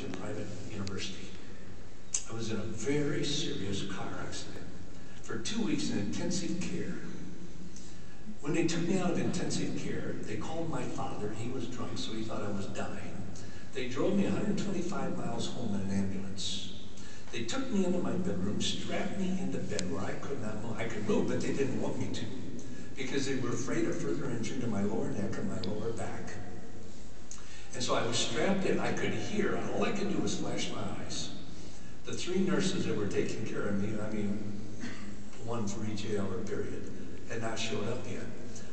to private university. I was in a very serious car accident. For 2 weeks in intensive care. When they took me out of intensive care, they called my father. He was drunk, so he thought I was dying. They drove me 125 miles home in an ambulance. They took me into my bedroom, strapped me into bed where I could not move. I could move, but they didn't want me to, because they were afraid of further injury to my lower neck and my lower back. And so I was strapped in. I could hear. All I could do was flash my eyes. The 3 nurses that were taking care of me, I mean, one for each 8-hour period, had not showed up yet.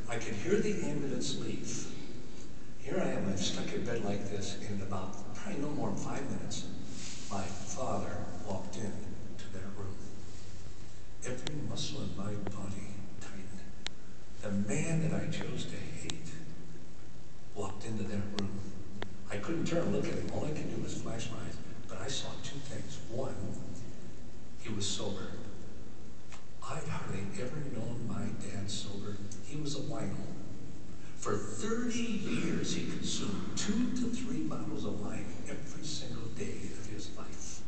I could hear the ambulance leave. Here I am, I'm stuck in bed like this, and in about probably no more than 5 minutes, my father walked into that room. Every muscle in my body tightened. The man that I chose to hate walked into that room. I couldn't turn and look at him. All I could do was flash my eyes. But I saw 2 things. One, he was sober. I'd hardly ever known my dad sober. He was a wino. For 30 years, he consumed 2 to 3 bottles of wine every single day of his life.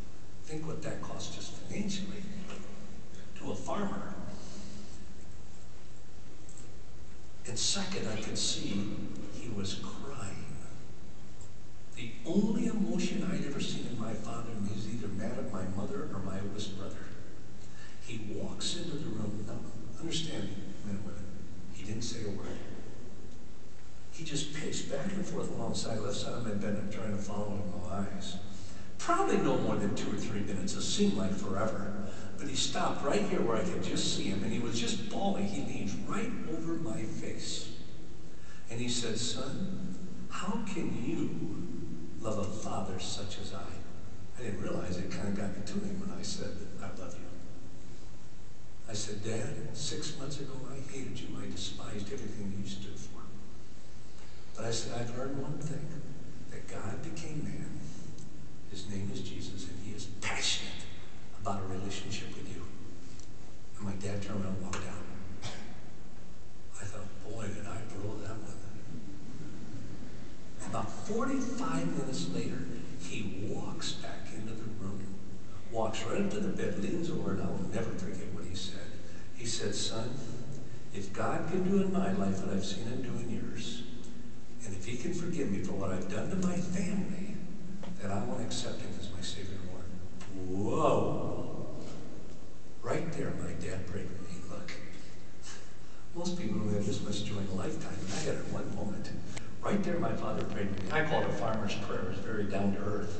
Think what that cost just financially to a farmer. And second, I could see he was crying. The only emotion I'd ever seen in my father, and he was either mad at my mother or my oldest brother. He walks into the room. Now, understand, men and women, he didn't say a word. He just paced back and forth alongside left side of my bed. I'm trying to follow with my eyes. Probably no more than 2 or 3 minutes. It seemed like forever. But he stopped right here where I could just see him, and he was just bawling. He leaned right over my face. And he said, "Son, how can you love a father such as I?" I didn't realize it kind of got me to him when I said, "I love you." I said, "Dad, 6 months ago I hated you. I despised everything you stood for. But I said, I've learned one thing, that God became man. His name is Jesus, and he is passionate about a relationship with you." And my dad turned around and walked out. I thought, boy, did I blow that one. About 45 minutes later, he walks back into the room, walks right up to the bed, leans over, and I will never forget what he said. He said, "Son, if God can do in my life what I've seen him do in yours, and if he can forgive me for what I've done to my family, then I want to accept him as my Savior and Lord." Whoa! Right there, my dad prayed for me. Look, most people don't have this much joy in a lifetime, and I had it in one moment. Right there, my father prayed for me. I call it a farmer's prayer. It's very down to earth.